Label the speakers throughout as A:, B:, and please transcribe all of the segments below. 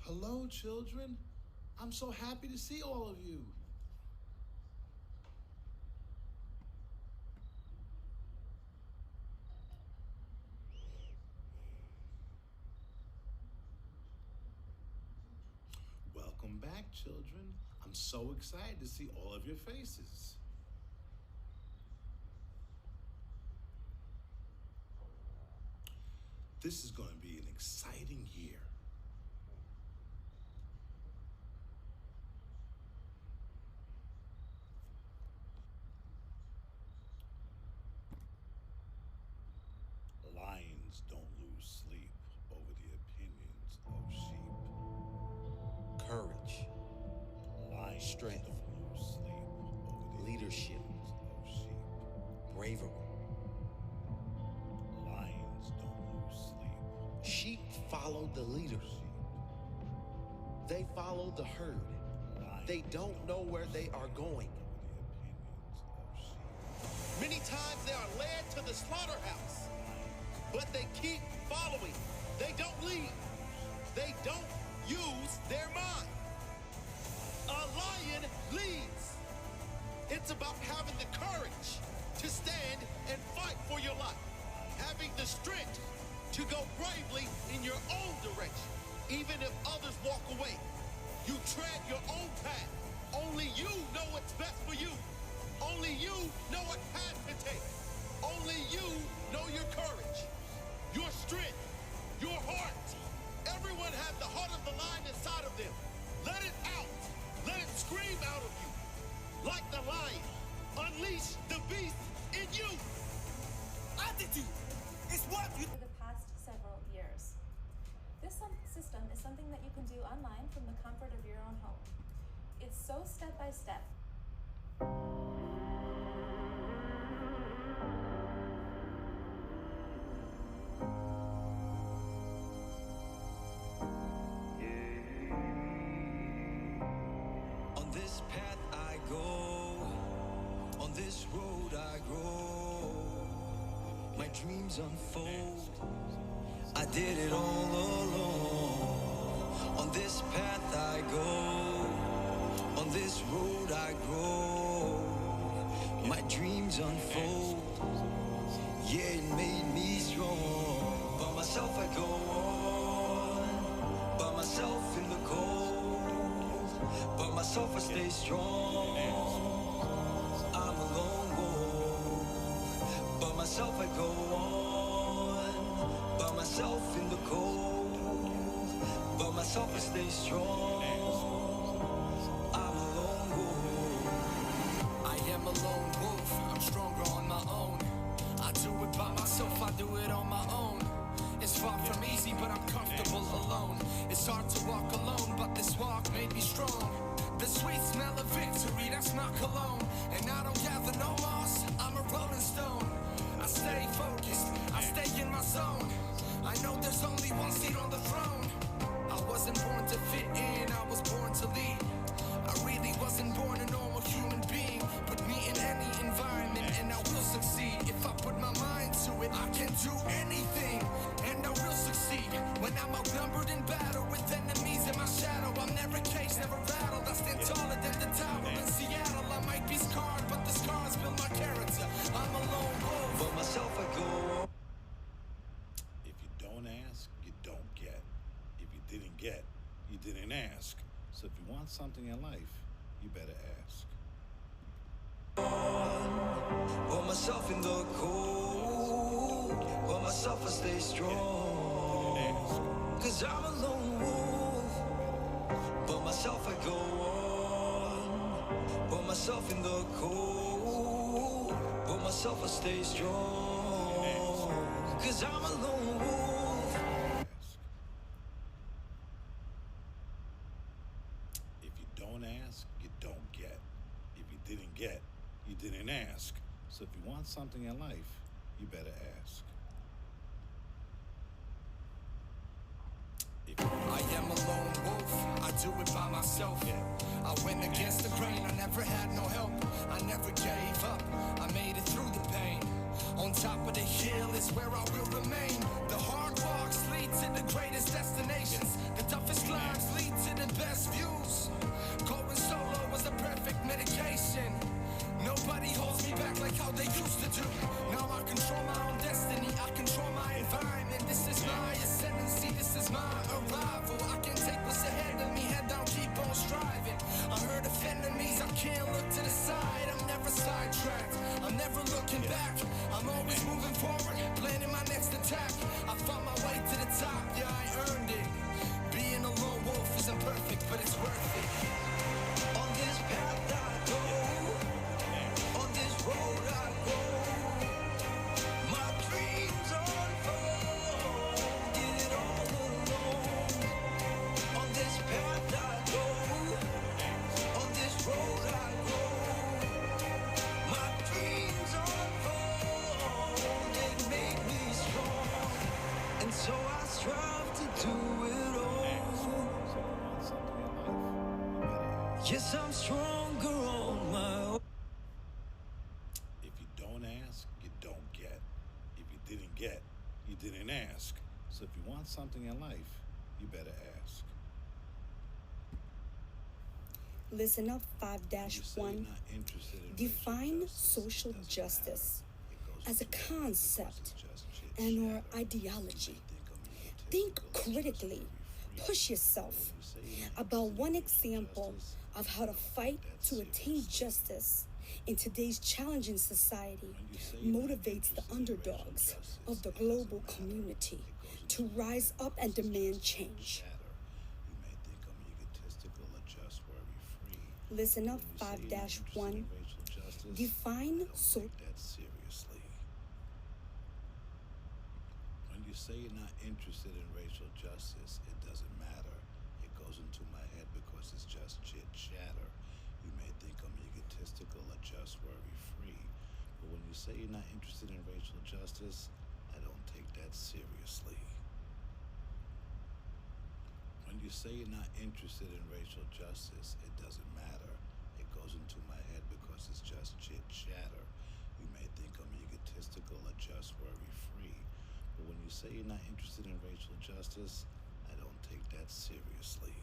A: Hello, children. I'm so happy to see all of you. Welcome back, children. I'm so excited to see all of your faces. This is going to be an exciting year. Lions don't lose sleep over the opinions of sheep.
B: Courage,
A: Lions
B: strength,
A: don't lose sleep over the
B: leadership,
A: opinions of sheep.
B: bravery.
A: Lions don't lose sleep.
B: Sheep follow the leader. They follow the herd. They don't know where they are going. Many times they are led to the slaughterhouse, but they keep following. They don't lead. They don't use their mind. A lion leads. It's about having the courage to stand and fight for your life. Having the strength to go bravely in your own direction, even if others walk away. You tread your own path. Only you know what's best for you. Only you know what path to take. Only you know your courage, your strength, your heart. Everyone has the heart of the lion inside of them. Let it out. Let it scream out of you. Like the lion, unleash the beast in you. Attitude is what you...
C: For the past several years. This system is something that you can do online from the comfort of your own home. It's so step by step.
B: On this path I go, on this road I grow. My dreams unfold. I did it all alone. On this path I go, on this road I grow. My dreams unfold. Yeah, it made me strong. By myself I go on, by myself in the cold. By myself I stay strong. I'm a lone wolf. By myself I go on, by myself in the cold. By myself I stay strong. I'm a lone wolf. I am a lone wolf. I'm stronger on my own. I do it by myself, I do it on my own. It's far from easy, but I'm comfortable alone. It's hard to walk alone, but this walk made me strong. The sweet smell of victory, that's my cologne. And I don't gather no moss, I'm a rolling stone. I stay focused, I stay in my zone. I know there's only one seat on the throne. I wasn't born to fit in, I was born to lead. I really wasn't born a normal human being. Put me in any environment and I will succeed. If I put my mind to it, I can do anything. And I will succeed. When I'm outnumbered in battle with enemies in my shadow, I'm never caged, never rattled. I stand taller than the tower in Seattle. I might be scarred, but the scars build my character. I'm a lone wolf. For myself I go on.
A: If you don't ask, you don't get. If you didn't get, you didn't ask. So if you want something in life, you better ask.
B: By myself in the cold. By myself I stay strong. Cause I'm a lone wolf. By myself I go on. By myself in the cold. By myself I stay strong. Cause I'm a lone wolf.
A: If you don't ask, you don't get. If you didn't get, you didn't ask. So if you want something in life, you better ask.
B: I am a lone wolf, I do it by myself. I went against the grain, I never had no help. I never gave up, I made it through the pain. On top of the hill is where I will remain. The hard walks lead to the greatest destinations. The toughest climbs lead I strive to do it
A: Ask.
B: all.
A: So if you want something in life, you better ask.
B: Yes, I'm stronger on my own.
A: If you don't ask, you don't get. If you didn't get, you didn't ask. So if you want something in life, you better ask.
D: Listen up
A: You say you're
D: 5-1.
A: not interested in
D: Define
A: racial justice,
D: social
A: it doesn't
D: justice
A: matter. It goes
D: as a
A: into your head because
D: concept
A: it's just chit
D: and or
A: chatter.
D: ideology.
A: You may
D: Think
A: I'm egotistical,
D: critically.
A: it's just very
D: Push
A: free.
D: yourself
A: But when you say you're not
D: about
A: interested
D: one
A: in racial
D: example
A: justice,
D: of how to
A: don't
D: fight
A: take that
D: to attain
A: seriously.
D: justice in today's challenging society
A: When you say you're not
D: motivates the
A: interested in
D: underdogs
A: racial justice,
D: of the
A: it doesn't
D: global
A: matter.
D: community
A: It goes
D: to
A: into your
D: rise
A: head
D: up and
A: because it's
D: demand
A: just chit
D: change.
A: chatter. You may think I'm egotistical or just very free.
D: Listen up
A: When you say you're not interested
D: 5-1.
A: in racial justice,
D: Define
A: don't
D: so
A: take that seriously. When you say you're not interested in racial justice, it doesn't matter. It goes into my head because it's just chit chatter. You may think I'm egotistical or just very free. But when you say you're not interested in racial justice, I don't take that seriously. When you say you're not interested in racial justice, it doesn't matter. It goes into my head because it's just chit chatter. You may think I'm egotistical or just very free. But when you say you're not interested in racial justice, I don't take that seriously.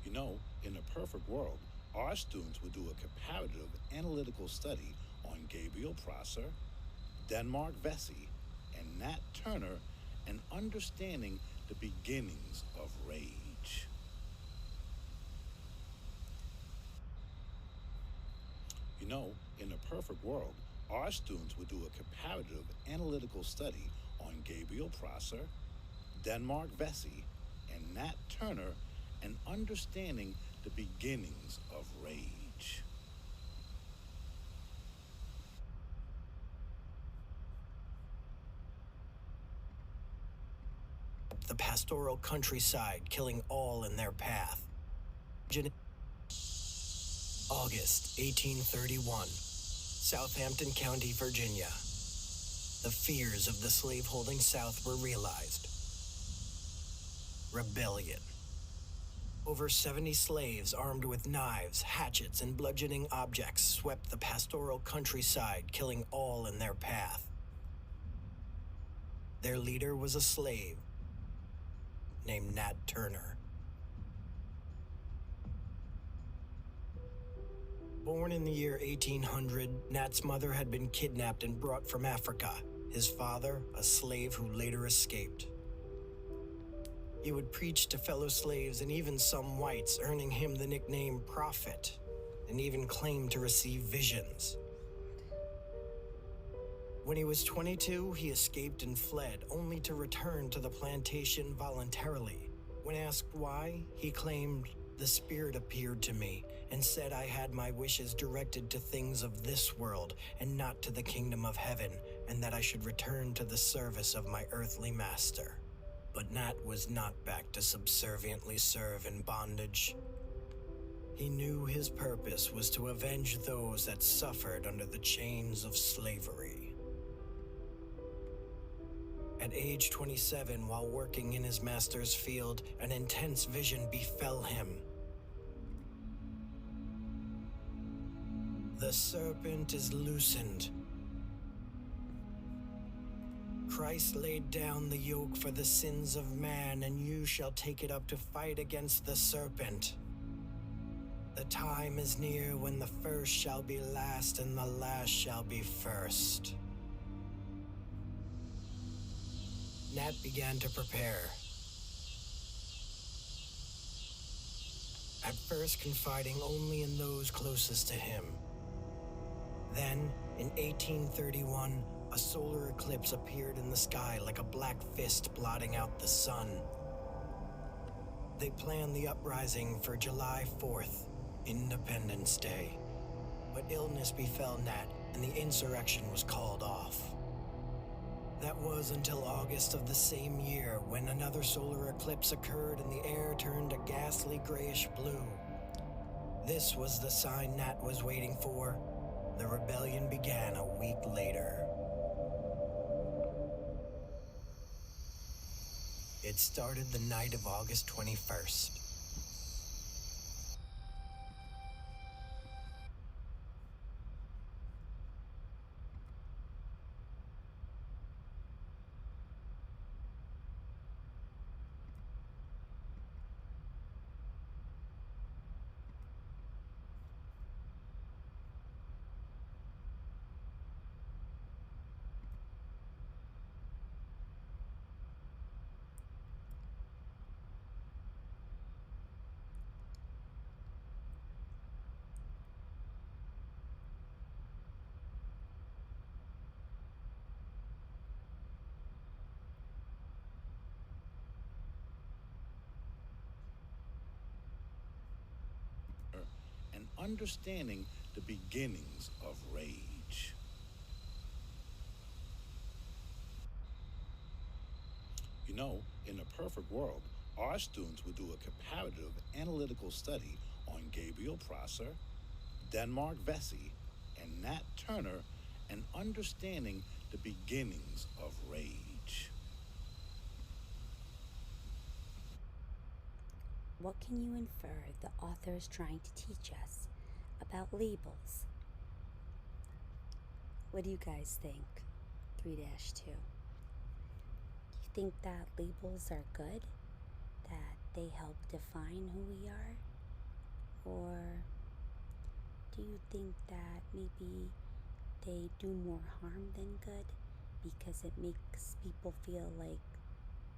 A: You know, in a perfect world, our students would do a comparative analytical study on Gabriel Prosser, Denmark Vesey, and Nat Turner, and understanding the beginnings of rage. You know, in a perfect world, our students would do a comparative analytical study on Gabriel Prosser, Denmark Vesey, and Nat Turner, and understanding the beginnings of rage.
E: The pastoral countryside, killing all in their path. August 1831, Southampton County, Virginia. The fears of the slave-holding South were realized. Rebellion. Over 70 slaves armed with knives, hatchets, and bludgeoning objects swept the pastoral countryside, killing all in their path. Their leader was a slave named Nat Turner. Born in the year 1800, Nat's mother had been kidnapped and brought from Africa. His father, a slave who later escaped. He would preach to fellow slaves and even some whites, earning him the nickname Prophet, and even claimed to receive visions. When he was 22, he escaped and fled, only to return to the plantation voluntarily. When asked why, he claimed, "The Spirit appeared to me and said I had my wishes directed to things of this world and not to the kingdom of heaven, and that I should return to the service of my earthly master." But Nat was not back to subserviently serve in bondage. He knew his purpose was to avenge those that suffered under the chains of slavery. At age 27, while working in his master's field, an intense vision befell him. The serpent is loosened. Christ laid down the yoke for the sins of man, and you shall take it up to fight against the serpent. The time is near when the first shall be last, and the last shall be first. Nat began to prepare. At first confiding only in those closest to him. Then, in 1831, a solar eclipse appeared in the sky like a black fist blotting out the sun. They planned the uprising for July 4th, Independence Day. But illness befell Nat, and the insurrection was called off. That was until August of the same year, when another solar eclipse occurred and the air turned a ghastly grayish blue. This was the sign Nat was waiting for. The rebellion began a week later. It started the night of August 21st.
A: And understanding the beginnings of rage. You know, in a perfect world, our students would do a comparative analytical study on Gabriel Prosser, Denmark Vesey, and Nat Turner, and understanding the beginnings of rage.
F: What can you infer the author is trying to teach us about labels? What do you guys think? 3-2. Do you think that labels are good? That they help define who we are? Or do you think that maybe they do more harm than good because it makes people feel like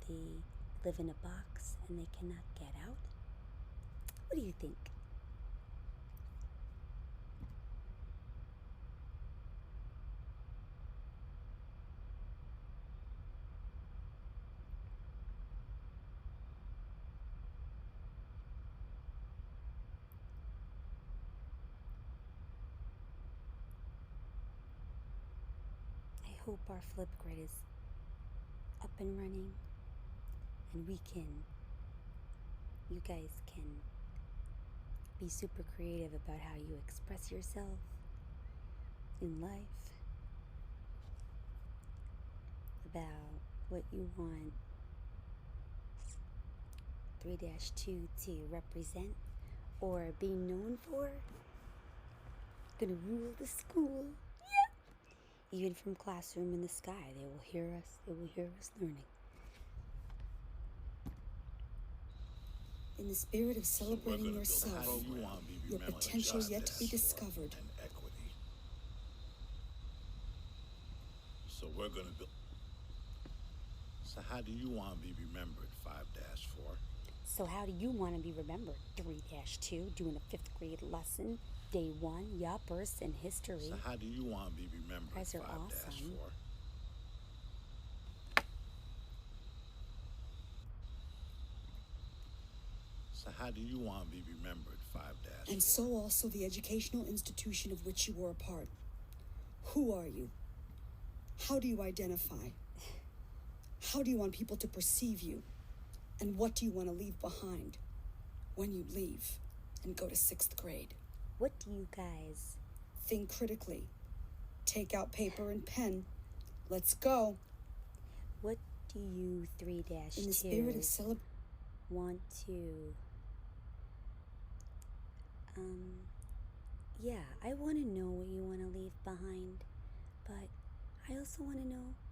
F: they live in a box and they cannot get out? What do you think? I hope our Flipgrid is up and running and you guys can be super creative about how you express yourself in life, about what you want 3-2 to represent or be known for. Gonna rule the school. Yeah. Even from Classroom in the Sky, they will hear us learning.
D: In the spirit of
A: So we're
D: celebrating
A: gonna build a
D: yourself,
A: program
D: your
A: remembered
D: potential yet to be
A: justice
D: discovered.
A: and equity. So we're gonna build. So how do you want to be remembered? 5-4.
F: So how do you want to be remembered? 3-2, doing a 5th grade lesson, day 1, yuppers, in history.
A: So how do you want to be remembered?
F: You guys are
A: 5-4.
F: awesome.
A: So how do you want to be remembered? 5-4.
D: And so also the educational institution of which you were a part. Who are you? How do you identify? How do you want people to perceive you? And what do you want to leave behind when you leave and go to 6th grade?
F: What do you guys...
D: Think critically. Take out paper and pen. Let's go.
F: What do you 3-2
D: In the spirit of
F: want to... Yeah, I want to know what you want to leave behind, but I also want to know